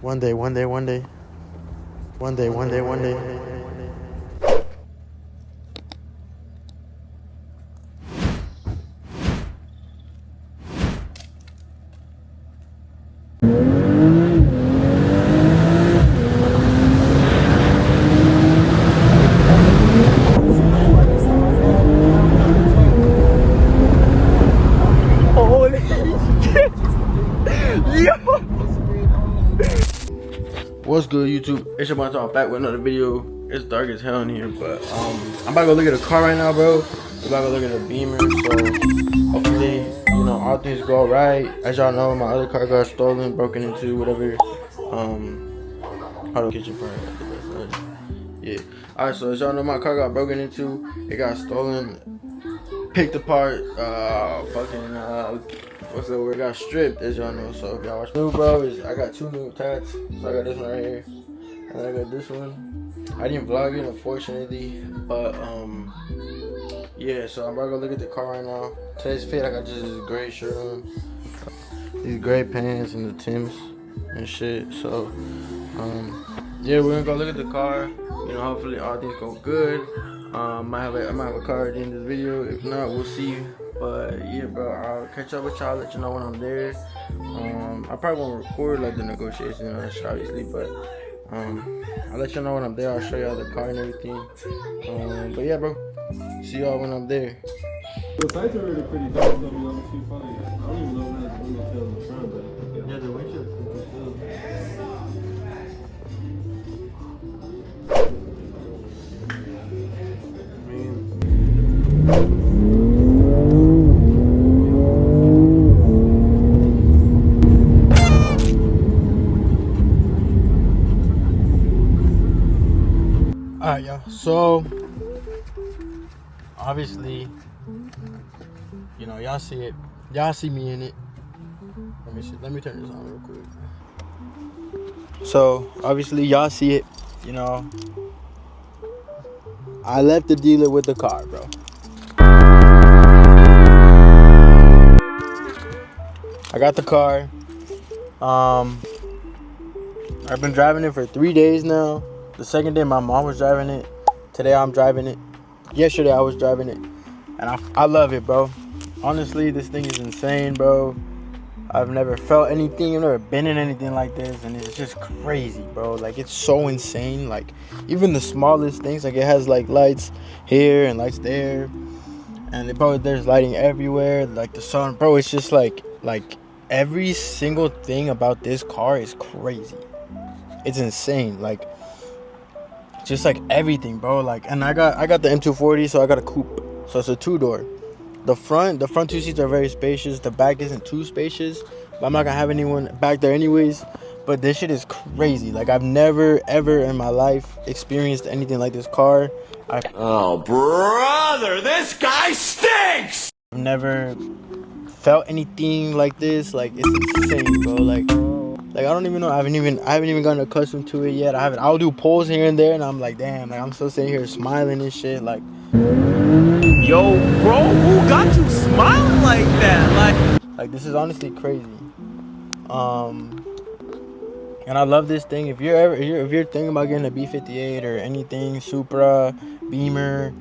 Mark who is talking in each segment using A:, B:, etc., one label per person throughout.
A: One day, one day, one day. One day, one day, one day. Holy shit! Yo! What's good, YouTube? It's your boy Tom back with another video. It's dark as hell in here, but I'm about to go look at a car right now, bro. I'm about to go look at a Beamer, so hopefully, you know, all things go right. As y'all know, my other car got stolen, broken into, whatever. How the kitchen part? Yeah. All right, so as y'all know, my car got broken into. It got stolen, picked apart. What's the word? Got stripped, as y'all know. So if y'all watch new, bro, I got two new tats. So I got this one right here, and then I got this one. I didn't vlog it, unfortunately, but yeah. So I'm about to go look at the car right now. Today's fit, I got just this gray shirt on, these gray pants, and the Timbs and shit. So yeah, we're gonna go look at the car. You know, hopefully all things go good. I might have a car at the end of the video. If not, we'll see. But yeah, bro, I'll catch up with y'all, let you know when I'm there. I probably won't record like the negotiation and shit, obviously, but I'll let you know when I'm there. I'll show y'all the car and everything. But yeah, bro, see y'all when I'm there.
B: The sights are really pretty dope. So we on the street probably. I don't even know what the window in the front, but yeah, the windshield's pretty cool.
A: Alright, y'all, so obviously, you know, y'all see it, y'all see me in it. Let me turn this on real quick. So obviously y'all see it, you know, I left the dealer with the car, bro. I got the car. I've been driving it for 3 days now. The second day my mom was driving it. Today I'm driving it. Yesterday I was driving it. And I love it, bro. Honestly, this thing is insane, bro. I've never felt anything. I've never been in anything like this. And it's just crazy, bro. Like, it's so insane. Like, even the smallest things. Like, it has, like, lights here and lights there. And, bro, there's lighting everywhere. Like, the sun. Bro, it's just, like every single thing about this car is crazy. It's insane. Like, just like everything, bro. Like, and I got the M240, so I got a coupe, so it's a 2-door. The front 2 seats are very spacious. The back isn't too spacious, but I'm not gonna have anyone back there anyways. But this shit is crazy. Like, I've never ever in my life experienced anything like this car.
C: Oh brother, this guy stinks.
A: I've never felt anything like this. Like, it's insane, bro. Like, I don't even know. I haven't even gotten accustomed to it yet. I'll do pulls here and there, and I'm like, damn, like, I'm still sitting here smiling and shit. Like,
D: yo, bro, who got you smiling like that?
A: Like, this is honestly crazy. And I love this thing. If you're thinking about getting a B58 or anything, Supra, Beamer,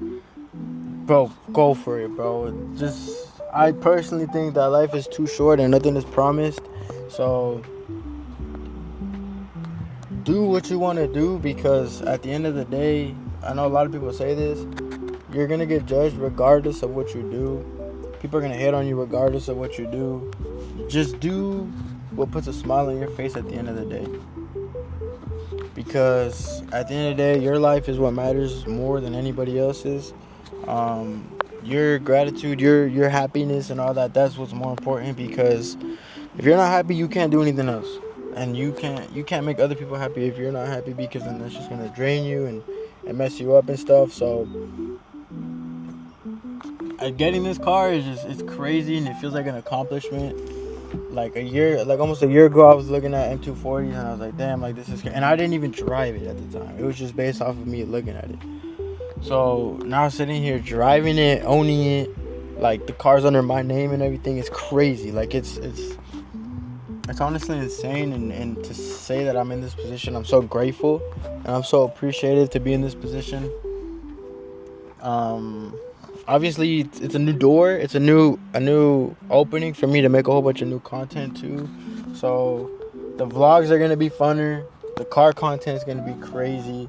A: bro, go for it, bro. I personally think that life is too short and nothing is promised. So do what you want to do, because at the end of the day, I know a lot of people say this, you're gonna get judged regardless of what you do. People are gonna hate on you regardless of what you do. Just do what puts a smile on your face at the end of the day, because at the end of the day, your life is what matters more than anybody else's. Your gratitude, your happiness and all that, that's what's more important, because if you're not happy, you can't do anything else. And you can't make other people happy if you're not happy, because then that's just gonna drain you and mess you up and stuff. So getting this car is it's crazy, and it feels like an accomplishment. Like almost a year ago, I was looking at M240s and I was like, damn, like, this is crazy. And I didn't even drive it at the time. It was just based off of me looking at it. So now sitting here driving it, owning it, like, the car's under my name and everything, it's crazy. Like, it's It's honestly insane, and to say that I'm in this position, I'm so grateful and I'm so appreciative to be in this position. Obviously it's a new door, it's a new opening for me to make a whole bunch of new content too. So the vlogs are gonna be funner, the car content is gonna be crazy.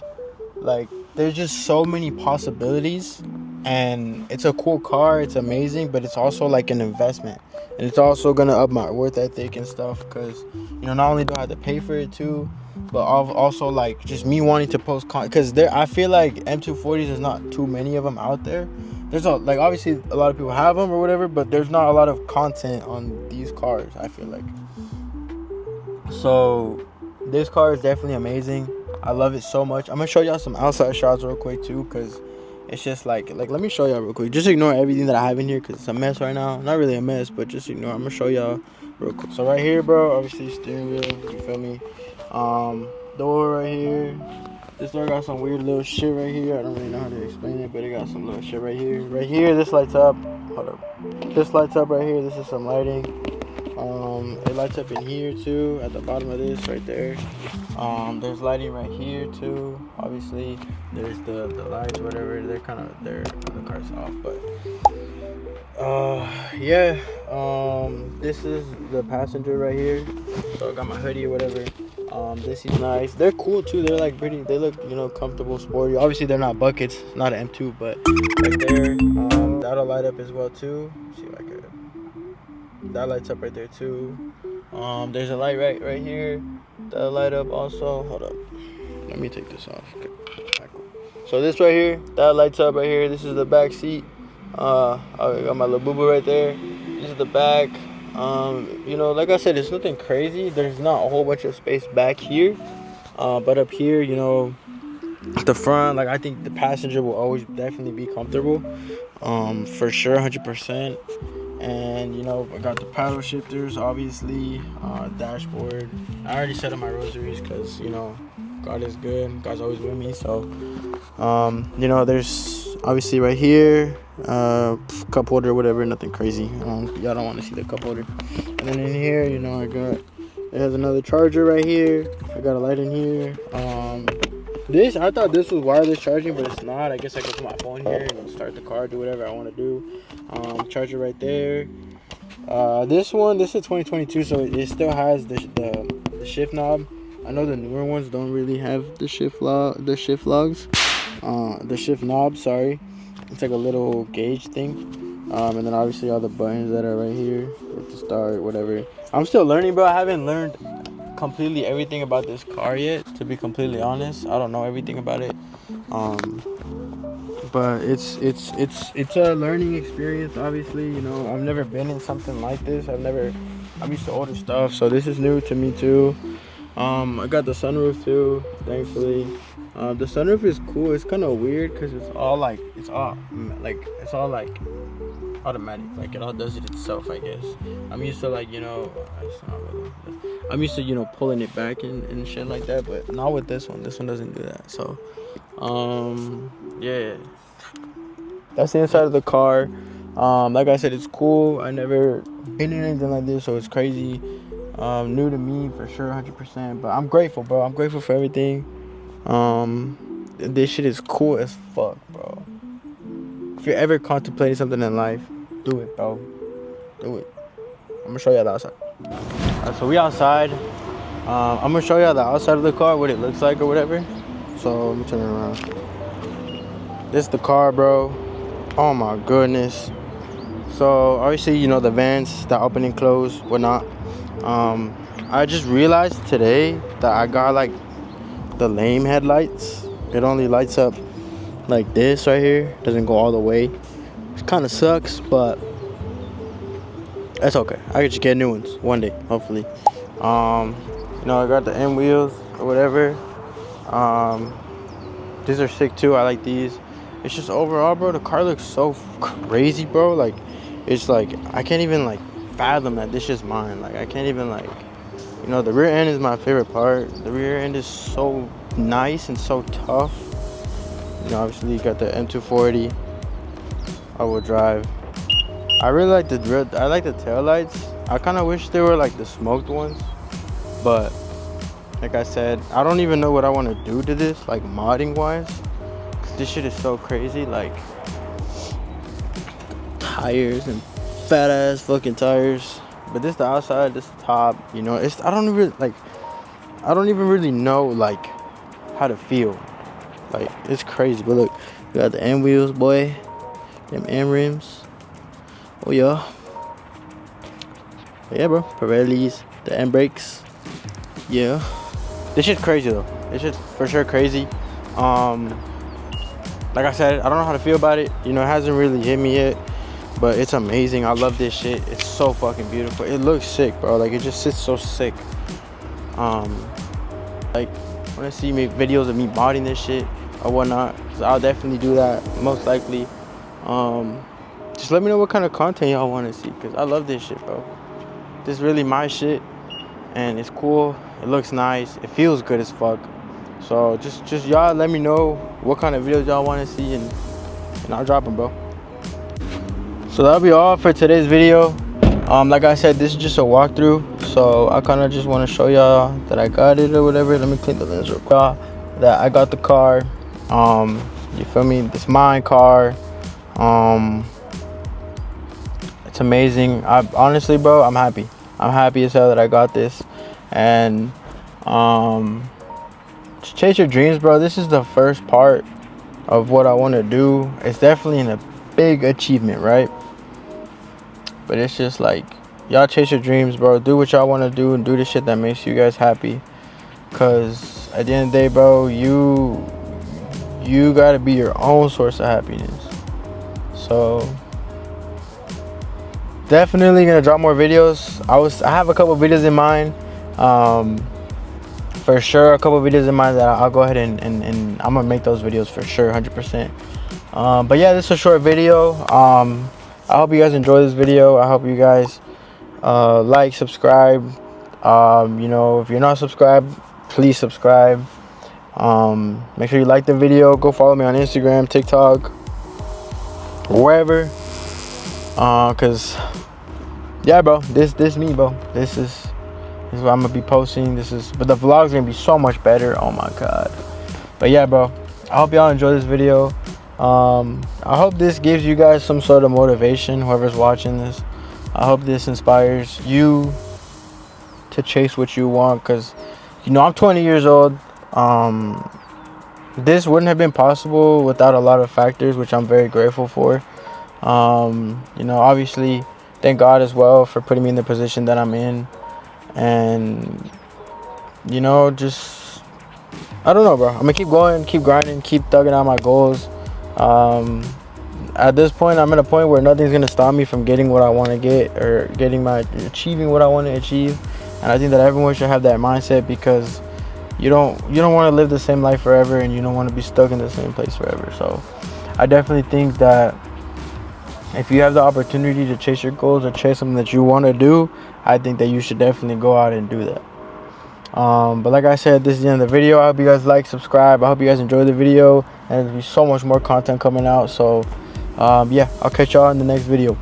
A: Like, there's just so many possibilities, and it's a cool car, it's amazing, but it's also like an investment, and it's also gonna up my worth ethic and stuff, because you know, not only do I have to pay for it too, but also like just me wanting to post content, because I feel like M240s, there's not too many of them out there. There's like obviously a lot of people have them or whatever, but there's not a lot of content on these cars, I feel like. So this car is definitely amazing. I love it so much. I'm gonna show y'all some outside shots real quick too, because it's just like let me show y'all real quick. Just ignore everything that I have in here because it's a mess right now. Not really a mess, but just ignore. I'm gonna show y'all real quick. So right here, bro, obviously steering wheel, you feel me? Door right here. This door got some weird little shit right here. I don't really know how to explain it, but it got some little shit right here. Right here, this lights up. Hold up. This lights up right here. This is some lighting. It lights up in here too, at the bottom of this right there. There's lighting right here too. Obviously, there's the lights, whatever. The car's off, but yeah. This is the passenger right here. So I got my hoodie or whatever. This is nice. They're cool too. They're like pretty. They look, you know, comfortable, sporty. Obviously, they're not buckets. It's not an M2, but right there. That'll light up as well too. Let's see if I could. That lights up right there too. There's a light right here that'll light up also. Hold up, let me take this off. Okay. So this right here, that lights up right here. This is the back seat. I got my little boo-boo right there. This is the back. You know, like I said, it's nothing crazy. There's not a whole bunch of space back here, but up here, you know, the front, like I think the passenger will always definitely be comfortable, for sure, 100%. And you know, I got the paddle shifters, obviously, dashboard. I already set up my rosaries because, you know, God is good, God's always with me. So you know, there's obviously right here cup holder, whatever, nothing crazy. Y'all don't want to see the cup holder. And then in here, you know, it has another charger right here. I got a light in here. I thought this was wireless charging, but it's not. I guess I can put my phone here and start the car, do whatever I want to do. Charger right there. This is 2022, so it still has the shift knob. I know the newer ones don't really have the shift knob, sorry. It's like a little gauge thing. And then obviously all the buttons that are right here to start, whatever. I'm still learning, bro. I haven't learned completely everything about this car yet, to be completely honest. I don't know everything about it. But it's a learning experience, obviously. You know, I've never been in something like this. I'm used to older stuff, so this is new to me too. I got the sunroof too, thankfully. The sunroof is cool. It's kind of weird because it's all automatic. Like, it all does it itself, I guess. I'm used to, like, you know, I'm used to, you know, pulling it back and shit like that, but not with this one. This one doesn't do that. So yeah, that's the inside of the car. Like I said, it's cool. I never been in anything like this, so it's crazy. New to me for sure, 100%. But I'm grateful, bro. I'm grateful for everything. This shit is cool as fuck, bro. If you're ever contemplating something in life, do it, bro. Do it. I'm gonna show y'all the outside. Alright, so we outside. I'm gonna show y'all the outside of the car, what it looks like or whatever. So let me turn it around. This is the car, bro. Oh my goodness. So obviously, you know, the vents, the open and close, whatnot. I just realized today that I got like the lame headlights. It only lights up like this right here, doesn't go all the way. It kind of sucks, but that's okay. I could just get new ones one day, hopefully. You know, I got the M wheels or whatever. These are sick too. I like these. It's just overall, bro, the car looks so crazy, bro. Like, it's like I can't even like fathom that this is mine. Like, I can't even, like, you know, the rear end is my favorite part. The rear end is so nice and so tough. You know, obviously you got the M240 all-wheel drive. I really like the tail lights. I kind of wish they were like the smoked ones, But like I said, I don't even know what I want to do to this, like modding wise. This shit is so crazy, like tires and fat ass fucking tires. But this the outside, this the top, you know. It's I don't even really know like how to feel. Like it's crazy. But look, we got the M wheels, boy. Them M rims. Oh yeah. But yeah, bro. Pirellis, the M brakes. Yeah. This shit's crazy though. This shit's for sure crazy. Like I said, I don't know how to feel about it. You know, it hasn't really hit me yet, but it's amazing. I love this shit. It's so fucking beautiful. It looks sick, bro. Like it just sits so sick. Like when I see me videos of me modding this shit or whatnot, cause I'll definitely do that most likely. Just let me know what kind of content y'all want to see, cause I love this shit, bro. This is really my shit, and it's cool. It looks nice. It feels good as fuck. So just y'all let me know what kind of videos y'all want to see, and I'll drop them, bro. So that'll be all for today's video. Like I said, this is just a walkthrough, so I kind of just want to show y'all that I got it or whatever. Let me clean the lens real quick. That I got the car. You feel me? It's my car. It's amazing. Honestly, bro, I'm happy. I'm happy as hell that I got this. And just chase your dreams, bro. This is the first part of what I want to do. It's definitely a big achievement, right? But it's just like, y'all chase your dreams, bro. Do what y'all want to do and do the shit that makes you guys happy. Cause at the end of the day, bro, you gotta be your own source of happiness. So definitely gonna drop more videos. I have a couple videos in mind. For sure, a couple videos in mind that I'll go ahead and I'm gonna make those videos for sure, 100%. But yeah, this is a short video. I hope you guys enjoy this video. I hope you guys like, subscribe. You know, if you're not subscribed, please subscribe. Make sure you like the video. Go follow me on Instagram, TikTok, wherever. Cause yeah, bro, this me, bro. This is what I'm gonna be posting. But the vlog's gonna be so much better. Oh my god. But yeah, bro, I hope y'all enjoy this video. I hope this gives you guys some sort of motivation, whoever's watching this. I hope this inspires you to chase what you want, because you know, I'm 20 years old. This wouldn't have been possible without a lot of factors, which I'm very grateful for. You know, obviously thank God as well for putting me in the position that I'm in. And you know, just I don't know, bro. I'm gonna keep going, keep grinding, keep thugging out my goals. At this point, I'm at a point where nothing's gonna stop me from getting what I want to get, or achieving what I want to achieve. And I think that everyone should have that mindset, because you don't want to live the same life forever, and you don't want to be stuck in the same place forever. So I definitely think that if you have the opportunity to chase your goals or chase something that you want to do, I think that you should definitely go out and do that. But like I said, this is the end of the video. I hope you guys like, subscribe. I hope you guys enjoyed the video, and there'll be so much more content coming out. So yeah, I'll catch y'all in the next video.